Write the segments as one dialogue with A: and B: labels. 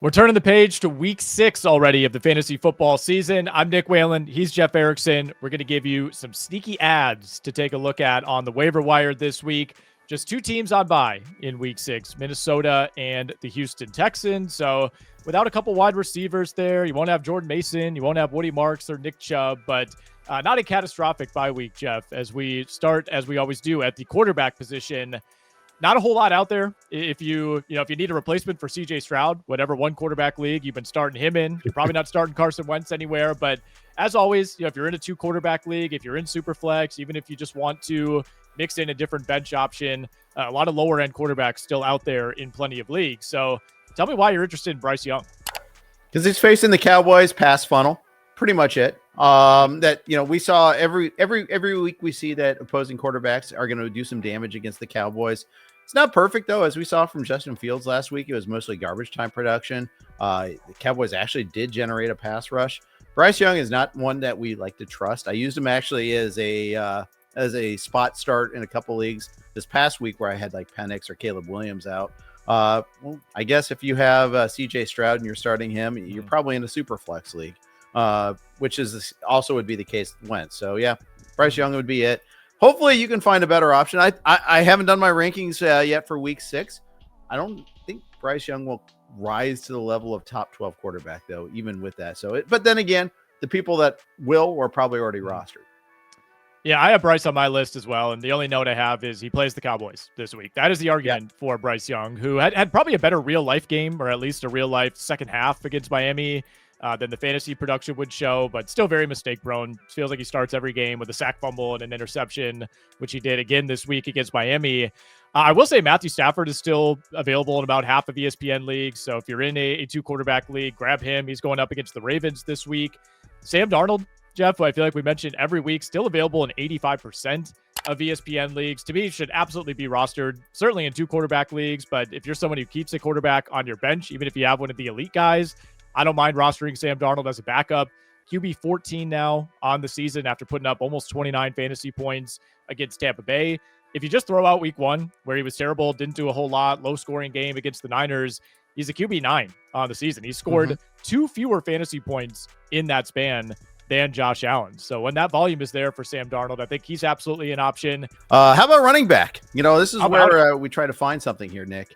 A: We're turning the page to week 6 already of the fantasy football season. I'm Nick Whalen. He's Jeff Erickson. We're going to give you some sneaky ads to take a look at on the waiver wire this week. Just 2 teams on bye in week 6, Minnesota and the Houston Texans. So without a couple wide receivers there, you won't have Jordan Mason, you won't have Woody Marks or Nick Chubb, but not a catastrophic bye week, Jeff, as we start, as we always do, at the quarterback position. Not a whole lot out there. If you need a replacement for CJ Stroud, whatever one quarterback league you've been starting him in, you're probably not starting Carson Wentz anywhere. But as always, if you're in a 2 quarterback league, if you're in Superflex, even if you just want to mix in a different bench option, a lot of lower end quarterbacks still out there in plenty of leagues. So tell me why you're interested in Bryce Young.
B: Because he's facing the Cowboys pass funnel. Pretty much it. We saw every week we see that opposing quarterbacks are going to do some damage against the Cowboys. It's not perfect, though, as we saw from Justin Fields last week. It was mostly garbage time production. The Cowboys actually did generate a pass rush. Bryce Young is not one that we like to trust. I used him actually as a spot start in a couple leagues this past week where I had like Penix or Caleb Williams out. Well, I guess if you have CJ Stroud and you're starting him, you're probably in a super flex league, which is also would be the case with Wentz. So, yeah, Bryce Young would be it. Hopefully you can find a better option. I haven't done my rankings yet for week 6. I don't think Bryce Young will rise to the level of top 12 quarterback, though, even with that. But then again, the people that will were probably already rostered.
A: Yeah, I have Bryce on my list as well. And the only note I have is he plays the Cowboys this week. That is the argument for Bryce Young, who had probably a better real life game, or at least a real life second half against Miami than the fantasy production would show, but still very mistake prone. Feels like he starts every game with a sack fumble and an interception, which he did again this week against Miami. I will say Matthew Stafford is still available in about half of ESPN leagues. So if you're in a 2 quarterback league, grab him. He's going up against the Ravens this week. Sam Darnold, Jeff, who I feel like we mentioned every week, still available in 85% of ESPN leagues. To me, should absolutely be rostered, certainly in 2 quarterback leagues. But if you're someone who keeps a quarterback on your bench, even if you have one of the elite guys, I don't mind rostering Sam Darnold as a backup. QB 14 now on the season after putting up almost 29 fantasy points against Tampa Bay. If you just throw out week 1, where he was terrible, didn't do a whole lot, low scoring game against the Niners, he's a QB 9 on the season. He scored 2 fewer fantasy points in that span than Josh Allen. So when that volume is there for Sam Darnold, I think he's absolutely an option.
B: How about running back? This is where we try to find something here, Nick.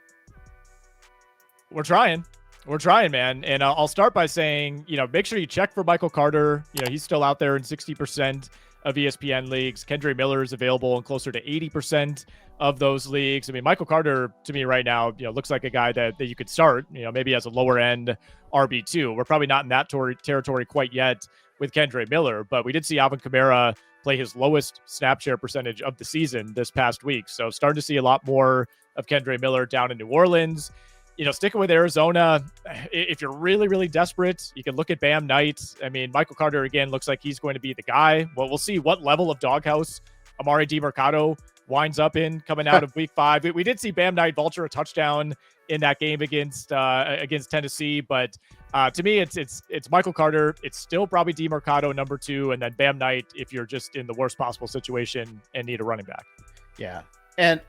A: We're trying, man. And I'll start by saying, make sure you check for Michael Carter. He's still out there in 60% of ESPN leagues. Kendre Miller is available in closer to 80% of those leagues. I mean, Michael Carter, to me right now, looks like a guy that you could start, maybe as a lower end RB2. We're probably not in that territory quite yet with Kendre Miller, but we did see Alvin Kamara play his lowest snap share percentage of the season this past week. So starting to see a lot more of Kendre Miller down in New Orleans. Sticking with Arizona, if you're really, really desperate, you can look at Bam Knight. I mean, Michael Carter, again, looks like he's going to be the guy. Well, we'll see what level of doghouse Amari DiMercado winds up in coming out of week 5. We did see Bam Knight vulture a touchdown in that game against Tennessee, but to me, it's Michael Carter. It's still probably DiMercado number 2, and then Bam Knight if you're just in the worst possible situation and need a running back.
B: Yeah. And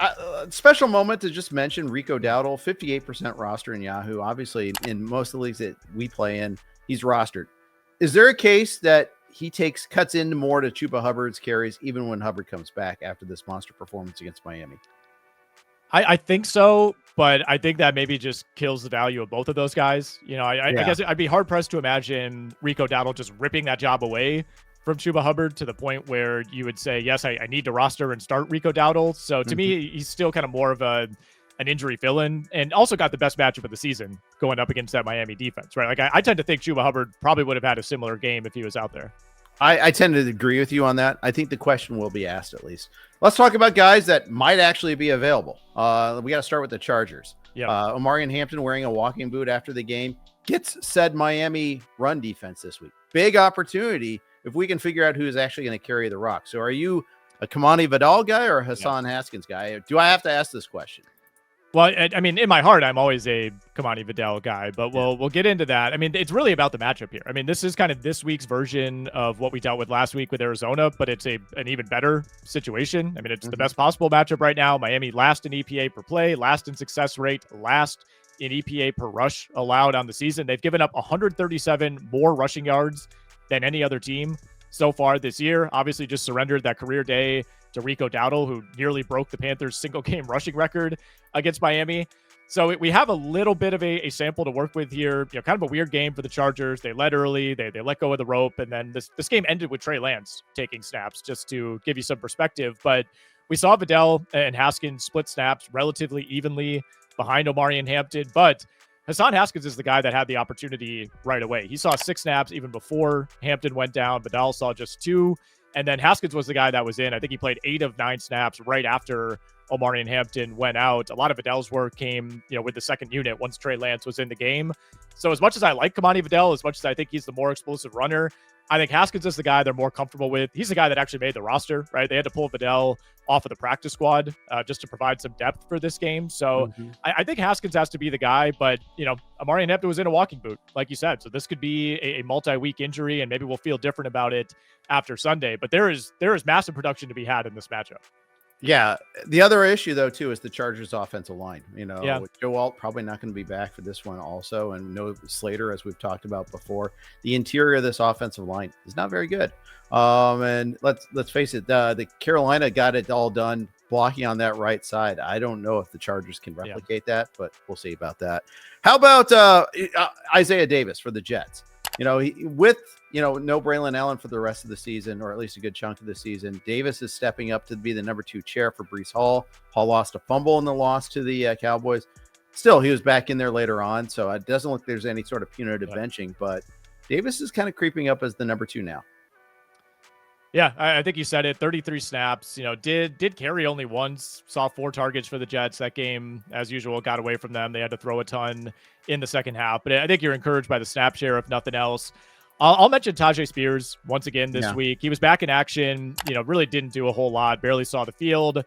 B: special moment to just mention Rico Dowdle, 58% roster in Yahoo. Obviously, in most of the leagues that we play in, he's rostered. Is there a case that he cuts into more to Chuba Hubbard's carries, even when Hubbard comes back after this monster performance against Miami?
A: I think so, but I think that maybe just kills the value of both of those guys. I guess I'd be hard pressed to imagine Rico Dowdle just ripping that job away from Chuba Hubbard to the point where you would say, yes, I need to roster and start Rico Dowdle. So to me, he's still kind of more of an injury fill-in, and also got the best matchup of the season going up against that Miami defense, right? Like I tend to think Chuba Hubbard probably would have had a similar game if he was out there.
B: I tend to agree with you on that. I think the question will be asked at least. Let's talk about guys that might actually be available. We got to start with the Chargers. Omarion Hampton wearing a walking boot after the game gets said Miami run defense this week. Big opportunity if we can figure out who's actually going to carry the rock. So are you a Kamani Vidal guy or a Hassan Haskins guy? Do I have to ask this question?
A: Well, I mean, in my heart, I'm always a Kamani Vidal guy, but we'll get into that. I mean, it's really about the matchup here. I mean, this is kind of this week's version of what we dealt with last week with Arizona, but it's an even better situation. I mean, it's the best possible matchup right now. Miami last in EPA per play, last in success rate, last in EPA per rush allowed on the season. They've given up 137 more rushing yards than any other team so far this year. Obviously, just surrendered that career day to Rico Dowdle, who nearly broke the Panthers' single-game rushing record against Miami. So we have a little bit of a sample to work with here. Kind of a weird game for the Chargers. They led early, they let go of the rope, and then this game ended with Trey Lance taking snaps, just to give you some perspective. But we saw Vidal and Haskins split snaps relatively evenly behind Omari and Hampton, but Hassan Haskins is the guy that had the opportunity right away. He saw 6 snaps even before Hampton went down. Vidal saw just 2. And then Haskins was the guy that was in. I think he played 8 of 9 snaps right after Omari and Hampton went out. A lot of Vidal's work came, with the second unit once Trey Lance was in the game. So as much as I like Kamani Vidal, as much as I think he's the more explosive runner, I think Haskins is the guy they're more comfortable with. He's the guy that actually made the roster, right? They had to pull Vidal off of the practice squad just to provide some depth for this game. So I think Haskins has to be the guy, but, Omari and Hampton was in a walking boot, like you said. So this could be a multi-week injury, and maybe we'll feel different about it after Sunday. But there is massive production to be had in this matchup.
B: Yeah. The other issue, though, too, is the Chargers' offensive line.
A: Yeah.
B: With Joe Alt probably not going to be back for this one also, and no Slater, as we've talked about before. The interior of this offensive line is not very good. And let's face it, the Carolina got it all done blocking on that right side. I don't know if the Chargers can replicate that, but we'll see about that. How about Isaiah Davis for the Jets? No Braylon Allen for the rest of the season, or at least a good chunk of the season. Davis is stepping up to be the number 2 chair for Breece Hall. Hall lost a fumble in the loss to the Cowboys. Still, he was back in there later on, so it doesn't look there's any sort of punitive benching, but Davis is kind of creeping up as the number 2 now.
A: Yeah, I think you said it. 33 snaps. Did carry only once. Saw 4 targets for the Jets. That game, as usual, got away from them. They had to throw a ton in the second half. But I think you're encouraged by the snap share, if nothing else. I'll mention Tajay Spears once again this week. He was back in action. Really didn't do a whole lot. Barely saw the field.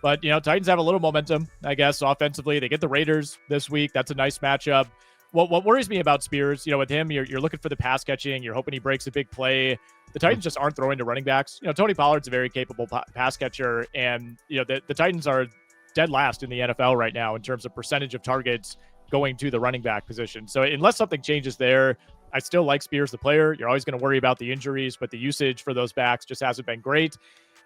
A: But Titans have a little momentum, I guess, offensively. They get the Raiders this week. That's a nice matchup. What worries me about Spears, with him, you're looking for the pass catching. You're hoping he breaks a big play. The Titans just aren't throwing to running backs. Tony Pollard's a very capable pass catcher, and the Titans are dead last in the NFL right now in terms of percentage of targets going to the running back position. So unless something changes there, I still like Spears the player. You're always going to worry about the injuries, but the usage for those backs just hasn't been great.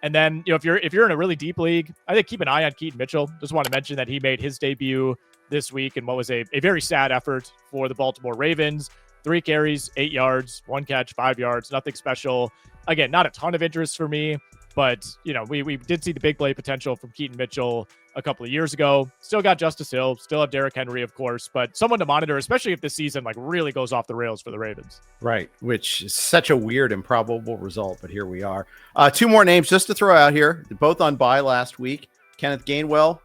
A: And then, if you're in a really deep league, I think keep an eye on Keaton Mitchell. Just want to mention that he made his debut this week in what was a very sad effort for the Baltimore Ravens. 3 carries, 8 yards, 1 catch, 5 yards, nothing special. Again, not a ton of interest for me, but we did see the big play potential from Keaton Mitchell a couple of years ago. Still got Justice Hill, still have Derrick Henry, of course, but someone to monitor, especially if this season really goes off the rails for the Ravens. Right,
B: which is such a weird, improbable result, but here we are. 2 more names just to throw out here, both on bye last week. Kenneth Gainwell,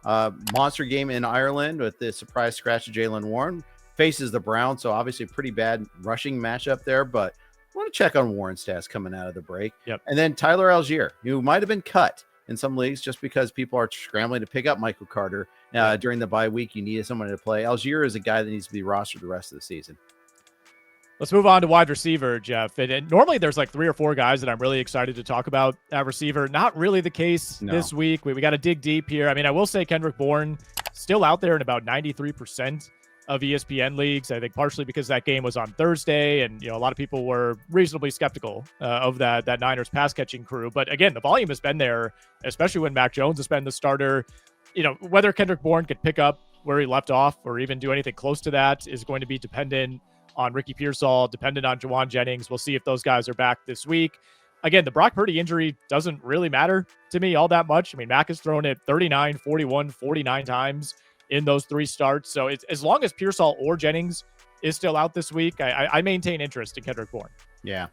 B: monster game in Ireland with the surprise scratch of Jaylen Warren. Faces the Browns, so obviously a pretty bad rushing matchup there, but I want to check on Warren stats coming out of the break.
A: Yep.
B: And then Tyler Algier, who might have been cut in some leagues just because people are scrambling to pick up Michael Carter during the bye week. You needed someone to play. Algier is a guy that needs to be rostered the rest of the season.
A: Let's move on to wide receiver, Jeff. And normally there's 3 or 4 guys that I'm really excited to talk about at receiver. Not really the case this week. We got to dig deep here. I will say Kendrick Bourne still out there in about 93% of ESPN leagues. I think partially because that game was on Thursday, and a lot of people were reasonably skeptical of that Niners pass catching crew. But again, the volume has been there, especially when Mac Jones has been the starter. Whether Kendrick Bourne could pick up where he left off or even do anything close to that is going to be dependent on Ricky Pearsall, dependent on Jawan Jennings. We'll see if those guys are back this week. Again, the Brock Purdy injury doesn't really matter to me all that much. Mac has thrown it 39, 41, 49 times in those 3 starts. So it's as long as Pearsall or Jennings is still out this week, I maintain interest in Kendrick Bourne.
B: Yeah.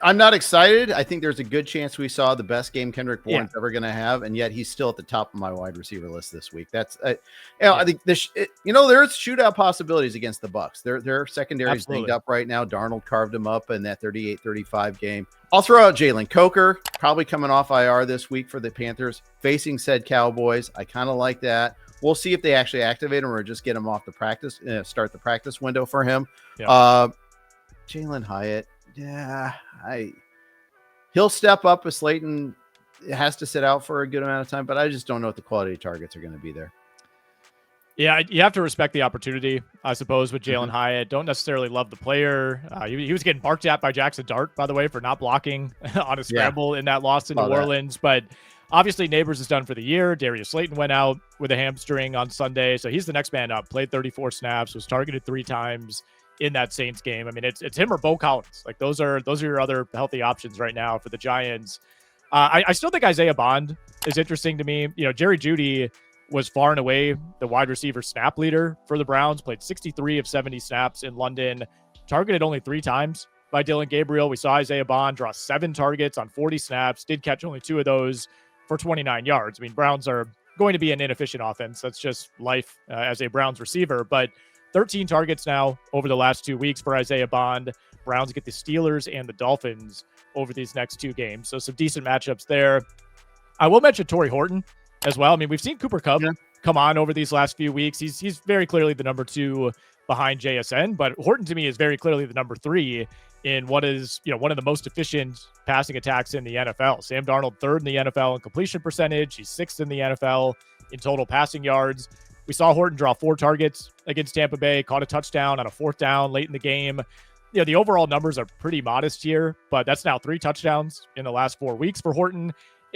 B: I'm not excited. I think there's a good chance we saw the best game Kendrick Bourne's ever going to have, and yet he's still at the top of my wide receiver list this week. That's, I think there's shootout possibilities against the Bucs. Their secondary is dinged up right now. Darnold carved him up in that 38-35 game. I'll throw out Jalen Coker, probably coming off IR this week for the Panthers, facing said Cowboys. I kind of like that. We'll see if they actually activate him or just get him off the practice, start the practice window for him. Yeah. Jalen Hyatt, he'll step up if Slayton has to sit out for a good amount of time, but I just don't know what the quality of targets are going to be there.
A: Yeah, you have to respect the opportunity, I suppose, with Jalen Hyatt. Don't necessarily love the player. He was getting barked at by Jackson Dart, by the way, for not blocking on a scramble in that loss to New Orleans. But obviously, Neighbors is done for the year. Darius Slayton went out with a hamstring on Sunday, so he's the next man up. Played 34 snaps, was targeted 3 times in that Saints game. I mean, it's him or Bo Collins. Like those are your other healthy options right now for the Giants. I still think Isaiah Bond is interesting to me. Jerry Jeudy was far and away the wide receiver snap leader for the Browns, played 63 of 70 snaps in London, targeted only 3 times by Dylan Gabriel. We saw Isaiah Bond draw 7 targets on 40 snaps, did catch only 2 of those for 29 yards. I mean, Browns are going to be an inefficient offense. That's just life as a Browns receiver, but 13 targets now over the last 2 weeks for Isaiah Bond. Browns get the Steelers and the Dolphins over these next 2 games. So some decent matchups there. I will mention Torrey Horton as well. I mean, we've seen Cooper Kupp come on over these last few weeks. He's very clearly the number 2 behind JSN, but Horton to me is very clearly the number 3 in what is, one of the most efficient passing attacks in the NFL. Sam Darnold 3rd in the NFL in completion percentage. He's 6th in the NFL in total passing yards. We saw Horton draw 4 targets against Tampa Bay, caught a touchdown on a 4th down late in the game. The overall numbers are pretty modest here, but that's now 3 touchdowns in the last 4 weeks for Horton.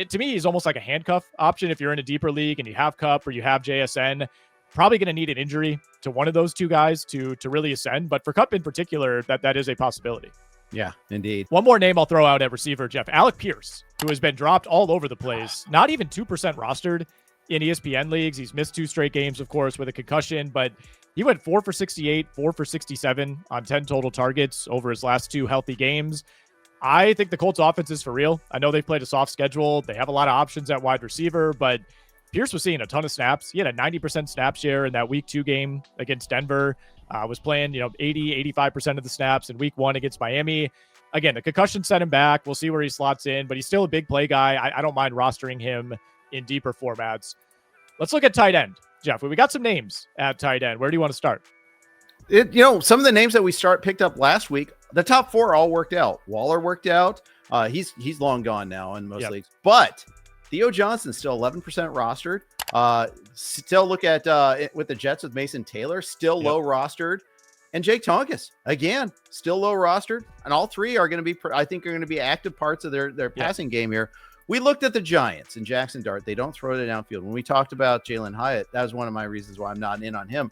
A: To me, he's almost like a handcuff option if you're in a deeper league and you have Kupp or you have JSN. Probably going to need an injury to one of those 2 guys to really ascend. But for Kupp in particular, that is a possibility.
B: Yeah, indeed.
A: One more name I'll throw out at receiver, Jeff. Alec Pierce, who has been dropped all over the place. Not even 2% rostered in ESPN leagues. He's missed 2 straight games, of course, with a concussion. But he went 4 for 68, 4 for 67 on 10 total targets over his last 2 healthy games. I think the Colts offense is for real. I know they played a soft schedule. They have a lot of options at wide receiver, but Pierce was seeing a ton of snaps. He had a 90% snap share in that week 2 game against Denver. Was playing, 80, 85% of the snaps in week 1 against Miami. Again, the concussion set him back. We'll see where he slots in, but he's still a big play guy. I don't mind rostering him in deeper formats. Let's look at tight end, Jeff. We got some names at tight end. Where do you want to start?
B: Some of the names that we picked up last week, the top 4 all worked out. Waller worked out. He's long gone now in most leagues, but Theo Johnson's still 11% rostered. Still look at with the Jets with Mason Taylor, still low rostered, and Jake Tonkus again still low rostered. And all 3 are going to be, I think, are going to be active parts of their passing game here. We looked at the Giants and Jackson Dart. They don't throw it downfield. When we talked about Jalen Hyatt, that was one of my reasons why I'm not in on him.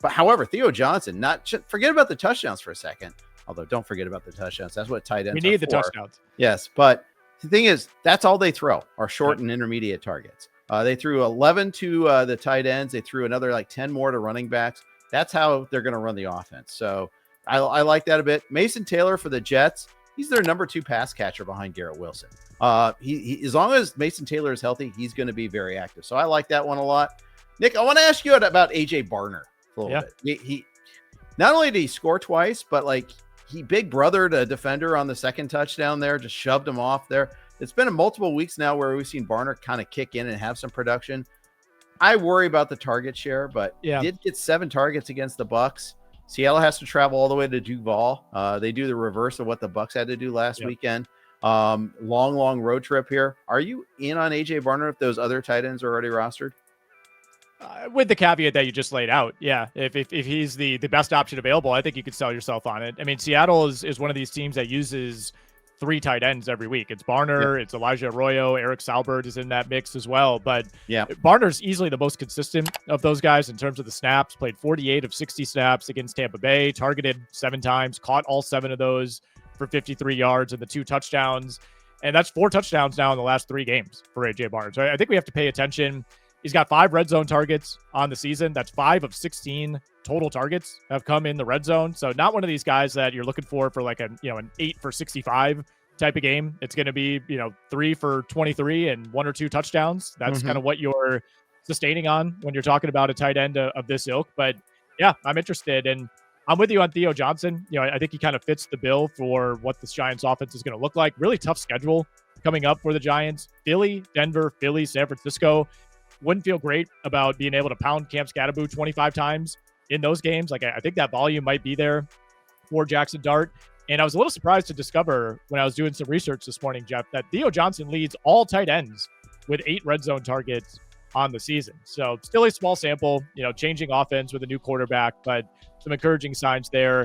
B: But however, Theo Johnson, forget about the touchdowns for a second. Although don't forget about the touchdowns. That's what tight ends
A: we need the
B: for.
A: Touchdowns.
B: Yes, but the thing is, that's all they throw are short and intermediate targets. They threw 11 to the tight ends. They threw another like 10 more to running backs. That's how they're going to run the offense. So I like that a bit. Mason Taylor for the Jets. He's their number 2 pass catcher behind Garrett Wilson. He as long as Mason Taylor is healthy, he's going to be very active. So I like that one a lot. Nick, I want to ask you about AJ Barner for a little bit. He not only did he score twice, but he big brothered a defender on the second touchdown there, just shoved him off there. It's been multiple weeks now where we've seen Barner kind of kick in and have some production. I worry about the target share, but did get 7 targets against the Bucks. Seattle has to travel all the way to Duval. They do the reverse of what the Bucks had to do last weekend. Long road trip here. Are you in on AJ Barner if those other tight ends are already rostered?
A: With the caveat that you just laid out, if he's the best option available, I think you could sell yourself on it. I mean, Seattle is one of these teams that uses 3 tight ends every week. It's Barner, it's Elijah Arroyo, Eric Salbert is in that mix as well. But Barner's easily the most consistent of those guys in terms of the snaps. Played 48 of 60 snaps against Tampa Bay, targeted 7 times, caught all 7 of those for 53 yards and the 2 touchdowns. And that's 4 touchdowns now in the last 3 games for AJ Barner. So I think we have to pay attention. He's got 5 red zone targets on the season. That's 5 of 16 total targets have come in the red zone. So not one of these guys that you're looking for like an 8 for 65 type of game. It's going to be, 3 for 23 and 1 or 2 touchdowns. That's kind of what you're sustaining on when you're talking about a tight end of this ilk. But I'm interested, and I'm with you on Theo Johnson. I think he kind of fits the bill for what this Giants offense is going to look like. Really tough schedule coming up for the Giants. Philly, Denver, Philly, San Francisco. Wouldn't feel great about being able to pound Cam Scatteraboo 25 times in those games. I think that volume might be there for Jackson Dart. And I was a little surprised to discover when I was doing some research this morning, Jeff, that Theo Johnson leads all tight ends with 8 red zone targets on the season. So still a small sample, changing offense with a new quarterback, but some encouraging signs there.